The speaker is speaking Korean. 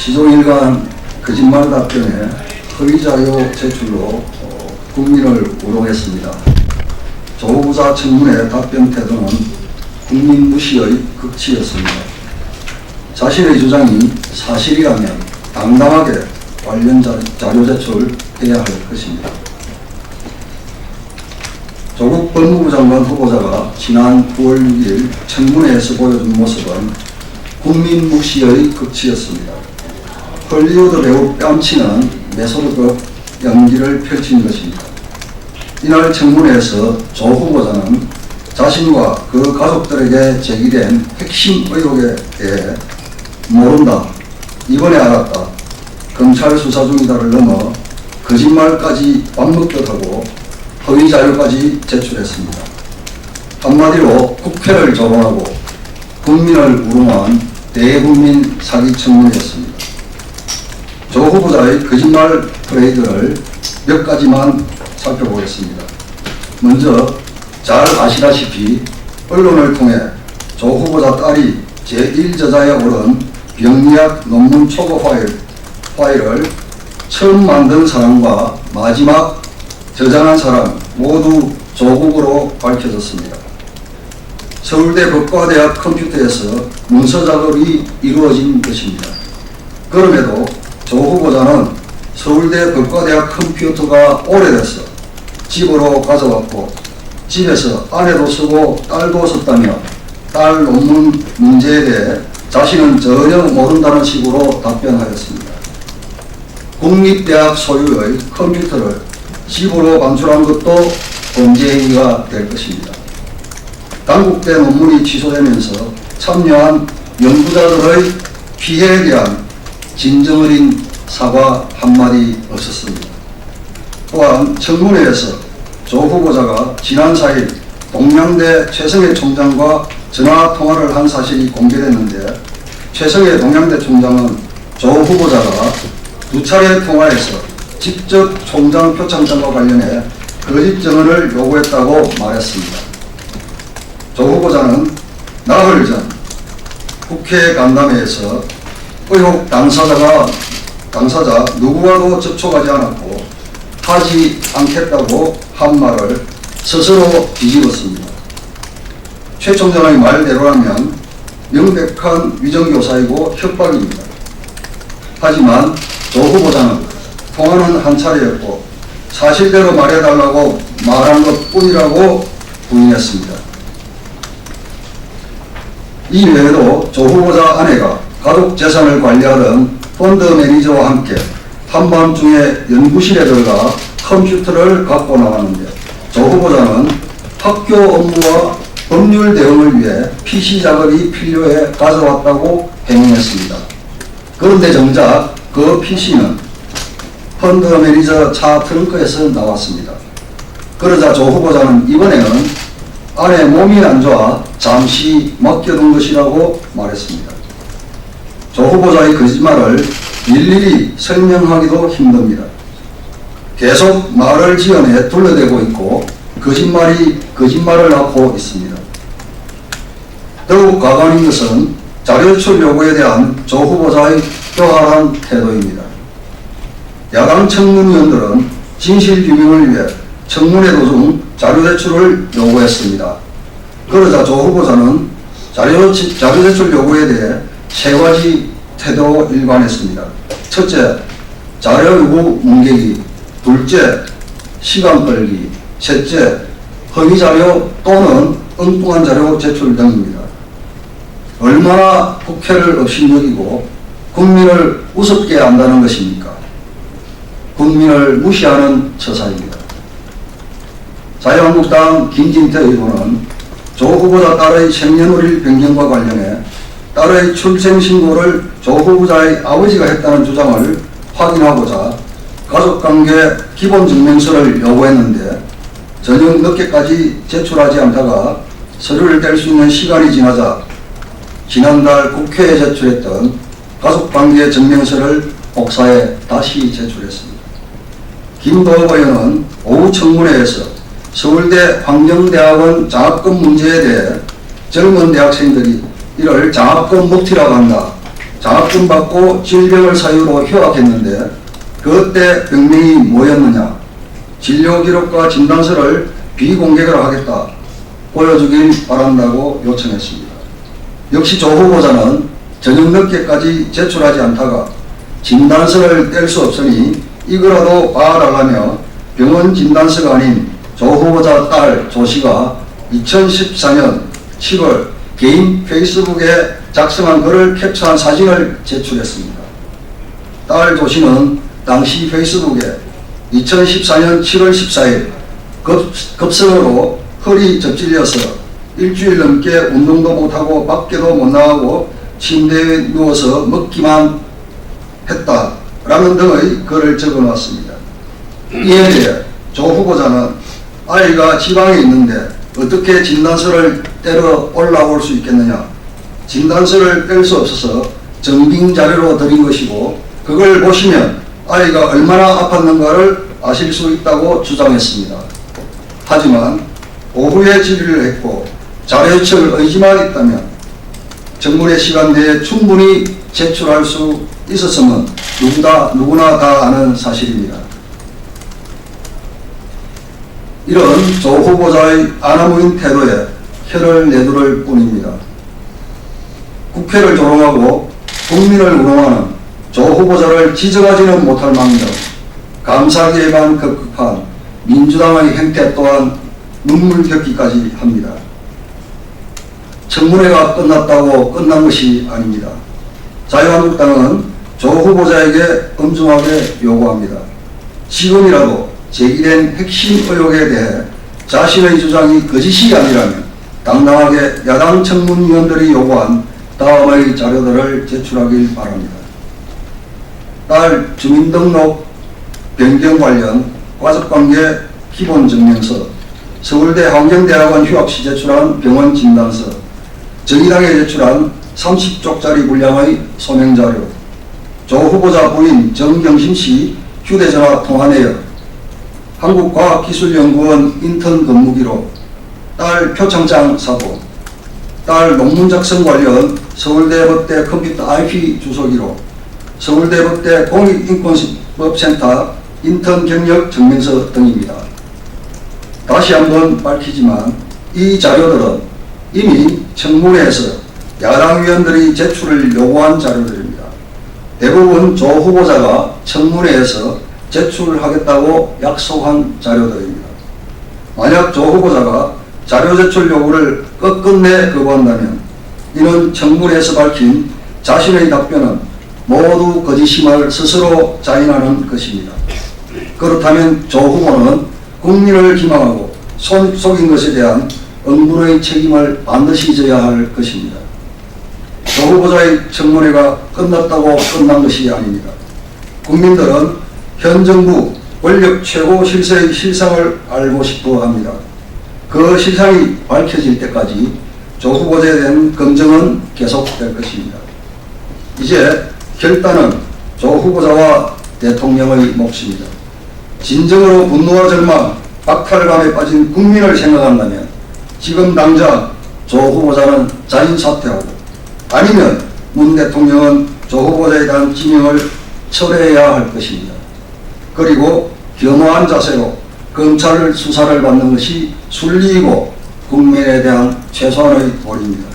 시종일관 거짓말 답변에 허위자료 제출로 국민을 우롱했습니다. 조 후보자 청문회 답변 태도는 국민 무시의 극치였습니다. 자신의 주장이 사실이라면 당당하게 관련 자료 제출해야 할 것입니다. 조국 법무부 장관 후보자가 지난 9월 6일 청문회에서 보여준 모습은 국민 무시의 극치였습니다. 헐리우드 배우 뺨치는 메소드급 연기를 펼친 것입니다. 이날 청문회에서 조 후보자는 자신과 그 가족들에게 제기된 핵심 의혹에 대해 모른다, 이번에 알았다, 검찰 수사 중이다를 넘어 거짓말까지 밥 먹듯 하고 허위 자료까지 제출했습니다. 한마디로 국회를 조롱하고 국민을 우롱한 대국민 사기 청문회였습니다. 조 후보자의 거짓말 프레이드를 몇 가지만 살펴보겠습니다. 먼저 잘 아시다시피 언론을 통해 조 후보자 딸이 제1저자에 오른 병리학 논문 초고 파일을 처음 만든 사람과 마지막 저장한 사람 모두 조국으로 밝혀졌습니다. 서울대 법과대학 컴퓨터에서 문서 작업이 이루어진 것입니다. 그럼에도 조 후보자는 서울대 법과대학 컴퓨터가 오래돼서 집으로 가져왔고 집에서 아내도 쓰고 딸도 썼다며 딸 논문 문제에 대해 자신은 전혀 모른다는 식으로 답변하였습니다. 국립대학 소유의 컴퓨터를 집으로 반출한 것도 범죄행위가 될 것입니다. 당국대 논문이 취소되면서 참여한 연구자들의 피해에 대한 진정 어린 사과 한마디 없었습니다. 또한 청문회에서 조 후보자가 지난 4일 동양대 최성해 총장과 전화 통화를 한 사실이 공개됐는데, 최성해 동양대 총장은 조 후보자가 2차례 통화에서 직접 총장 표창장과 관련해 거짓 증언을 요구했다고 말했습니다. 조 후보자는 나흘 전 국회 간담회에서 의혹 당사자 누구와도 접촉하지 않았고 하지 않겠다고 한 말을 스스로 뒤집었습니다. 최 총장의 말대로라면 명백한 위정교사이고 협박입니다. 하지만 조 후보자는 통화는 한 차례였고 사실대로 말해달라고 말한 것뿐이라고 부인했습니다. 이 외에도 조 후보자 아내가 가족 재산을 관리하던 펀드 매니저와 함께 한밤중에 연구실에 들어가 컴퓨터를 갖고 나왔는데, 조 후보자는 학교 업무와 법률 대응을 위해 PC 작업이 필요해 가져왔다고 해명했습니다. 그런데 정작 그 PC는 펀드 매니저 차 트렁크에서 나왔습니다. 그러자 조 후보자는 이번에는 아내 몸이 안 좋아 잠시 맡겨둔 것이라고 말했습니다. 조 후보자의 거짓말을 일일이 설명하기도 힘듭니다. 계속 말을 지어내 둘러대고 있고 거짓말이 거짓말을 낳고 있습니다. 더욱 가관인 것은 자료제출 요구에 대한 조 후보자의 교활한 태도입니다. 야당 청문위원들은 진실규명을 위해 청문회 도중 자료제출을 요구했습니다. 그러자 조 후보자는 자료제출 요구에 대해 세 가지 태도로 일관했습니다. 첫째, 자료 요구 뭉개기. 둘째, 시간 끌기. 셋째, 허위 자료 또는 엉뚱한 자료 제출 등입니다. 얼마나 국회를 업신여기고 국민을 우습게 한다는 것입니까? 국민을 무시하는 처사입니다. 자유한국당 김진태 의원은 조 후보자 딸의 생년월일 변경과 관련해 딸의 출생신고를 조 후보자의 아버지가 했다는 주장을 확인하고자 가족관계 기본증명서를 요구했는데 저녁 늦게까지 제출하지 않다가 서류를 뗄 수 있는 시간이 지나자 지난달 국회에 제출했던 가족관계 증명서를 복사해 다시 제출했습니다. 김도읍 의원은 오후 청문회에서 서울대 환경대학원 장학금 문제에 대해 젊은 대학생들이 이를 장학금 먹튀라고 한다, 장학금 받고 질병을 사유로 휴학했는데 그때 병명이 뭐였느냐? 진료 기록과 진단서를 비공개로 하겠다. 보여주길 바란다고 요청했습니다. 역시 조 후보자는 저녁 늦게까지 제출하지 않다가 진단서를 뗄 수 없으니 이거라도 봐달라며 병원 진단서가 아닌 조 후보자 딸 조 씨가 2014년 7월 개인 페이스북에 작성한 글을 캡처한 사진을 제출했습니다. 딸 조 씨는 당시 페이스북에 2014년 7월 14일 급성으로 허리 접질려서 일주일 넘게 운동도 못하고 밖에도 못 나가고 침대에 누워서 먹기만 했다라는 등의 글을 적어놨습니다. 이에 대해 조 후보자는 아이가 지방에 있는데 어떻게 진단서를 떼러 올라올 수 있겠느냐? 진단서를 뗄 수 없어서 증빙 자료로 드린 것이고 그걸 보시면 아이가 얼마나 아팠는가를 아실 수 있다고 주장했습니다. 하지만 오후에 질의를 했고 자료요청을 의지만 있다면 정문의 시간 내에 충분히 제출할 수 있었음은 누구나 다 아는 사실입니다. 이런 조 후보자의 아나무인 태도에 혀를 내두를 뿐입니다. 국회를 조롱하고 국민을 우롱하는 조 후보자를 지적하지는 못할 망정 감사기에만 급급한 민주당의 행태 또한 눈물겹기까지 합니다. 청문회가 끝났다고 끝난 것이 아닙니다. 자유한국당은 조 후보자에게 엄중하게 요구합니다. 지금이라도 제기된 핵심 의혹에 대해 자신의 주장이 거짓이 아니라면 당당하게 야당 청문위원들이 요구한 다음의 자료들을 제출하길 바랍니다. 딸 주민등록 변경 관련 가족관계 기본증명서, 서울대 환경대학원 휴학시 제출한 병원 진단서, 정의당에 제출한 30쪽짜리 분량의 소명자료, 조 후보자 부인 정경심 씨 휴대전화 통화 내역, 한국과학기술연구원 인턴 근무기록, 딸 표창장 사고, 딸 논문 작성 관련 서울대 법대 컴퓨터 IP 주소 기록, 서울대 법대 공익인권법센터 인턴 경력 증명서 등입니다. 다시 한번 밝히지만 이 자료들은 이미 청문회에서 야당 의원들이 제출을 요구한 자료들입니다. 대부분 조 후보자가 청문회에서 제출하겠다고 약속한 자료들입니다. 만약 조 후보자가 자료 제출 요구를 끝끝내 거부한다면 이는 청문회에서 밝힌 자신의 답변은 모두 거짓임을 스스로 자인하는 것입니다. 그렇다면 조 후보는 국민을 기망하고 속인 것에 대한 응분의 책임을 반드시 져야 할 것입니다. 조 후보자의 청문회가 끝났다고 끝난 것이 아닙니다. 국민들은 현 정부 권력 최고 실세의 실상을 알고 싶어 합니다. 그 실상이 밝혀질 때까지 조 후보자에 대한 검증은 계속될 것입니다. 이제 결단은 조 후보자와 대통령의 몫입니다. 진정으로 분노와 절망, 박탈감에 빠진 국민을 생각한다면 지금 당장 조 후보자는 자진 사퇴하고 아니면 문 대통령은 조 후보자에 대한 지명을 철회해야 할 것입니다. 그리고 겸허한 자세로 검찰 수사를 받는 것이 순리이고 국민에 대한 최소한의 도리입니다.